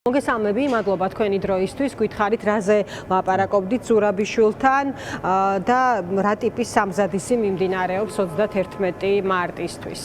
მოგესალმები, მადლობა თქვენი დროისთვის. Გვითხარით, რაზე ლაპარაკობდით ზურაბიშვილთან და რა ტიპის სამზადისი მიმდინარეობს 31 მარტისთვის.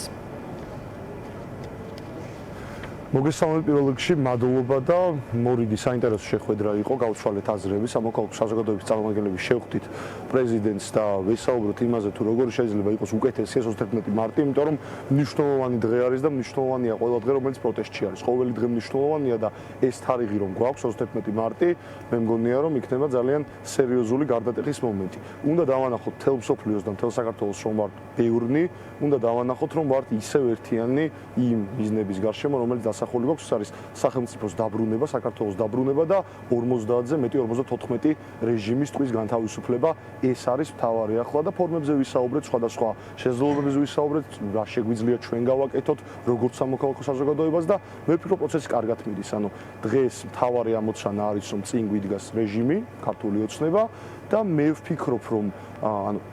მოგესალმებით პირველ რიგში, მადლობა და მორიგი საინტერესო შეხვედრა იყო, გავცვალეთ აზრები, სამოქალაქო საზოგადოების წარმომადგენლები შევხვდით პრეზიდენტს და ვესაუბროთ იმაზე, თუ როგორ შეიძლება იყოს უკეთესი 31 მარტი, იმიტომ რომ მნიშვნელოვანი დღე არის და მნიშვნელოვანია ყველა დღე, რომელიც პროტესტში არის. ყოველი დღე მნიშვნელოვანია და ეს თარიღი რომ გვაქვს 31 მარტი, მე მგონია რომ იქნება ძალიან სერიოზული გარდატეხის მომენტი. უნდა დავანახოთ მთელ მსოფლიოს და მთელ საქართველოს რომ ვართ ბევრნი, უნდა დავანახოთ რომ ვართ ისევ ერთიანი იმ მიზნების გარშემო, რომელიც დასახული გვაქვს, არის სახელმწიფოს დაბრუნება, საქართველოს დაბრუნება და 50-ზე მეტი 54 რეჟიმის ტყვის განთავისუფლება. ეს არის მთავარი ახლა და ფორმებზე ვისაუბრეთ, სხვადასხვა შესაძლებლობებზე ვისაუბრეთ, რა შეგვიძლია ჩვენ გავაკეთოთ, როგორც სამოქალაქო საზოგადოებას და მე ვფიქრობ, პროცესი კარგად მიდის. ანუ დღეს მთავარი ამოცანა არის, რომ წინ გვიდგას რეჟიმი, ქართული ოცნება და მე ვფიქრობ, რომ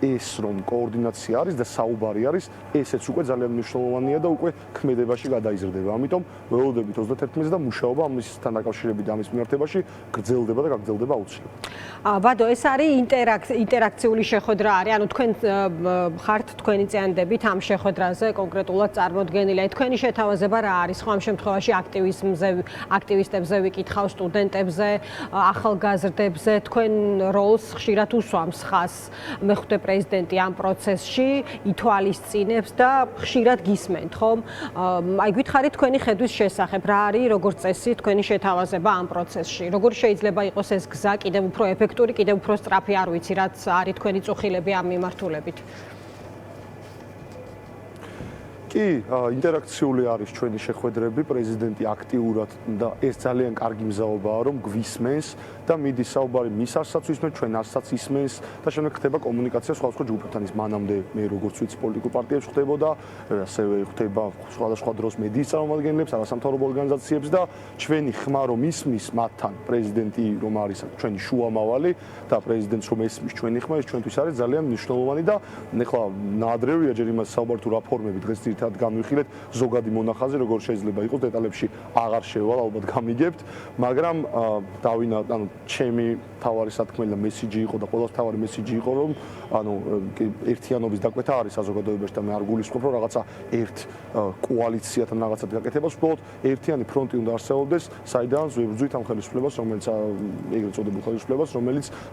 ეს რომ კოორდინაცია არის და საუბარი არის, ესეც უკვე ძალიან მნიშვნელოვანია და უკვე ქმედებაში გადაიზრდება. ამიტომ ველოდებით 31-ზე და მუშაობა ამისთან დაკავშირებით და ამის მიმართებაში გრძელდება და გაგრძელდება აუცილებლად. ბადო, ეს არის ინტერაქციული შეხვედრა არის, ანუ თქვენ ხართ თქვენი წინანდებით ამ შეხვედრაზე კონკრეტულად წარმოდგენილი. თქვენი შეთავაზება რა არის? ხო, ამ შემთხვევაში აქტივისტებზე ვიკითხავ, სტუდენტებზე, ახალგაზრდებზე, თქვენ როლს ხშირად უსვამს ხას მეხუთე პრეზიდენტი ამ პროცესში, ითვალისწინებს და ხშირად გისმენთ, ხო? აი გითხარით თქვენი ხედვის შესახებ, რა არის როგორც წესი თქვენი შეთავაზება ამ პროცესში? როგორ შეიძლება იყოს ეს გზა კიდევ უფრო ეფექტური, კიდევ უფრო სწრაფი, არ ვიცი, რაც არის თქვენი წუხილები ამ მიმართულებით? კი, ინტერაქციული არის ჩვენი შეხვედრები, პრეზიდენტი აქტიურად და ეს ძალიან კარგი მზაობაა, რომ გვისმენს და მიდის საუბარი მის არსად ისმენს, ჩვენ არსაც ისმენს და შემდეგ ხდება კომუნიკაცია სხვადასხვა ჯგუფებთან. ის მანამდე მე როგორც ვიცი პოლიტიკურ პარტიებს ხდებოდა, ასევე ხდება სხვადასხვა დროს მედიის წარმომადგენლებს, არასამთავრობო ორგანიზაციებს და ჩვენი ხმა რომ ისმის მათთან პრეზიდენტი რომ არის ჩვენი შუამავალი და პრეზიდენტს რომ ესმის ჩვენი ხმა, ეს ჩვენთვის არის ძალიან მნიშვნელოვანი და ეხლა ნაადრევია ჯერ იმას საუბარი თუ რა ფორმები დღეს განვიხილეთ ზოგადი მონახაზი, როგორ შეიძლება იყოს დეტალებში აღარ შევალ, ალბათ გამიგებთ, მაგრამ ანუ ჩემი თავარი სათქმელი და მესიჯი იყო და ყველას თავარი მესიჯი იყო, რომ ანუ ერთიანობის დაკვეთა არის საზოგადოებაში და მე არ გულისხმობ, რომ რაღაცა ერთ კოალიციათან რაღაცა გაკეთებას, უბრალოდ ერთიანი ფრონტი უნდა არსებობდეს, საიდანაც ვებრძვით ამ ხელისუფლებას, რომელიც ეგრეთ წოდებულ ხელისუფლებას,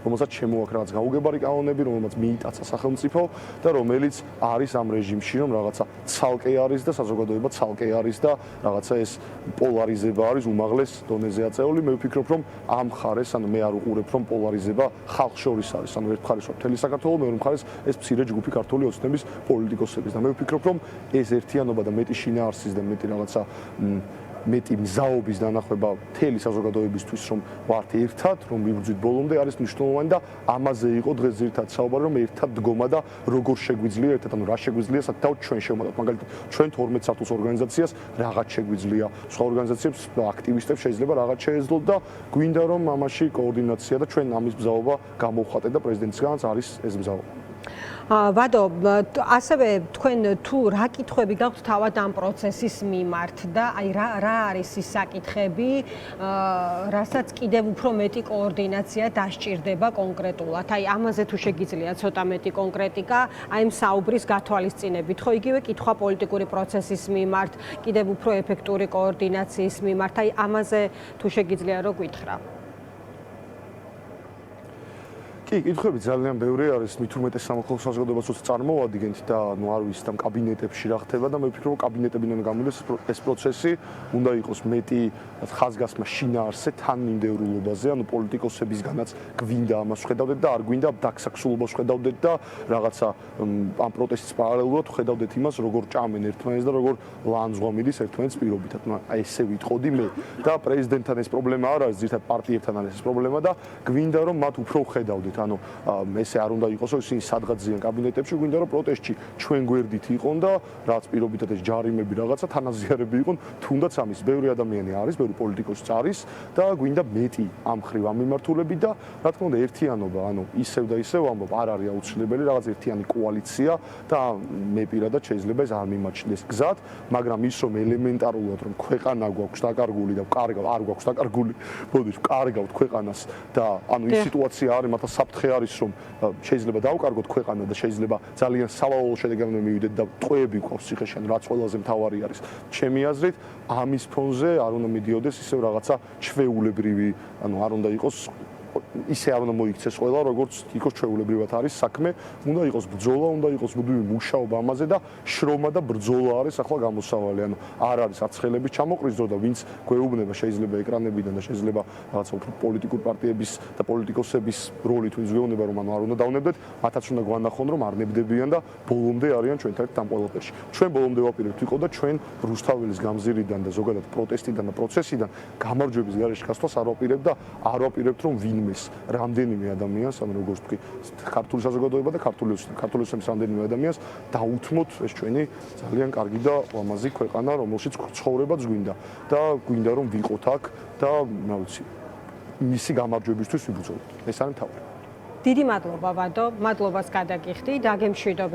რომელსაც შემოაქვს რაღაც გაუგებარი კანონები, რომელსაც მიიტაცა სახელმწიფო და რომელიც არის ამ რეჟიმში, რომ რაღაცა ცალკე არის და საზოგადოება ცალკე არის და რაღაცა ეს პოლარიზება არის უმაღლეს დონეზე აწეული. მე ვფიქრობ, რომ ამ მხარეს, ანუ მე არ უყურებ, რომ პოლარიზება ხალხ შორის არის. ანუ ერთ მხარეს მთელი საქართველო, მეორე მხარეს ეს მცირე ჯგუფი ქართული ოცნების პოლიტიკოსების და მე ვფიქრობ, რომ ეს ერთიანობა და მეტი შინაარსის და მეტი რაღაცა მეტი მზაობის დანახვება მთელი საზოგადოებისთვის, რომ ვართ ერთად, რომ ვიბრძვით ბოლომდე, არის მნიშვნელოვანი და ამაზე იყო დღეს ძირითადად საუბარი, რომ ერთად დგომა და როგორ შეგვიძლია ერთად, ანუ რა შეგვიძლია საკუთარ ჩვენ შევმოწმოთ, მაგალითად, ჩვენ 12 საათის ორგანიზაციას რაღაც შეგვიძლია, სხვა ორგანიზაციებს და აქტივისტებს შეიძლება რაღაც შეეძლოთ და გვინდა რომ ამაში კოორდინაცია და ჩვენ ამის მზაობა გამოვხატეთ და პრეზიდენტისგანაც არის ეს მზაობა. ვადო, ასევე თქვენ თუ რა კითხვები გაქვთ თავად ამ პროცესის მიმართ და აი რა არის ის საკითხები, რასაც კიდევ უფრო მეტი კოორდინაცია დასჭირდება კონკრეტულად. აი ამაზე თუ შეგიძლია ცოტა მეტი კონკრეტიკა, აი ამ საუბრის გათვალისწინებით, ხო, იგივე კითხვა პოლიტიკური პროცესის მიმართ, კიდევ უფრო ეფექტური კოორდინაციის მიმართ, აი ამაზე თუ შეგიძლია რო გითხრა. კი, კითხვები ძალიან ბევრი არის, მით უმეტეს სამოქალაქო საზოგადოებას წარმოვადგენთ და ნუ არ ვიცი და კაბინეტებში რა ხდება და მე ვფიქრობ, კაბინეტებიდან გამოვიდეს ეს პროცესი უნდა იყოს მეტი ხაზგასმა შინაარსზე თან მიმდევრულობაზე, ანუ პოლიტიკოსებისგანაც გვინდა ამას ხედავდეთ და არ გვინდა დაქსაქსულობას ხედავდეთ და რაღაცა ამ პროტესტის პარალელურად ხედავდეთ იმას, როგორ ჭამენ ერთმანეთს და როგორ ლანძღვა მიდის ერთმანეთის პირობითად. აი ესე ვიტყოდი მე და პრეზიდენტთან ეს პრობლემა არ არის, ზირთად პარტიებთან არის ეს პრობლემა და გვინდა რომ მათ უფრო ხედავდეთ. ანუ ესე არ უნდა იყოს, რომ ისინი სადღაც ზიან კაბინეტებში, გვინდა რომ პროტესტში ჩვენ გვერდით იყონ და რაც პირობითად ეს ჯარიმები რაღაცა თანაზიარები იყონ, თუნდაც ამის ბევრი ადამიანი არის, ბევრი პოლიტიკოსიც არის და გვინდა მეტი ამ ხრივ ამ მიმართულებით და რა თქმა უნდა ერთიანობა, ანუ ისევ და ისევ ამბობ, არ არის აუცილებელი რაღაც ერთიანი კოალიცია და მე პირადად შეიძლება ეს არ მიმაჩნდეს გზად, მაგრამ ის რომ ელემენტარულად რომ ქვეყანა გვაქვს დაკარგული და არ გვაქვს დაკარგული, ბოდიშ კარგავთ ქვეყანას და ანუ ის სიტუაცია არის, მათ საფრთხე არის რომ შეიძლება დავკარგოთ ქვეყანა და შეიძლება ძალიან სავალალო შედეგებამდე მივიდეთ და ტყვეები გვყავს ციხეში, რაც ყველაზე მთავარი არის. ჩემი აზრით, ამის ფონზე არ უნდა მიდიოდეს ისევ რაღაცა ჩვეულებრივი, ანუ არ უნდა იყოს ისე არ უნდა მოიქცეს ყველა, როგორც იქოს ჩვეულებრივად არის საქმე, უნდა იყოს ბრძოლა, უნდა იყოს მუდმივი მუშაობა ამაზე და შრომა და ბრძოლა არის ახლა გამოსავალი. ანუ არ არის არც ხელების ჩამოყრიზო და ვინც გვეუბნება შეიძლება ეკრანებიდან და შეიძლება რაღაცა უფრო პოლიტიკური პარტიების და პოლიტიკოსების როლით ვინც გვეუბნება რომ ანუ არ უნდა დავნებდეთ, მათაც უნდა გვანახონ რომ არ ნებდებიან და ბოლომდე არიან ჩვენთან ერთად ამ ყველაფერში. ჩვენ ბოლომდე ვაპირებთ ვიყო და ჩვენ რუსთაველის გამზირიდან და ზოგადად პროტესტიდან და პროცესიდან გამარჯვების გარეშე გასვლას არ ვაპირებთ და არ ვაპირებთ რომ ვინმეს რამდენიმე ადამიანს, ანუ როგორც ვთქვი, ქართული საზოგადოება და ქართული ოსტატის რამდენიმე ადამიანს დაუთმოთ ეს ჩვენი ძალიან კარგი და ლამაზი ქვეყანა, რომელშიც ცხოვრებაც გვინდა და გვინდა რომ ვიყოთ აქ და რა ვიცი, მისი გამარჯვებისთვის ვიბრძოლოთ. ეს არის მთავარი. დიდი მადლობა ვადო, მადლობას გადაგიხდი, დაგემშვიდობე.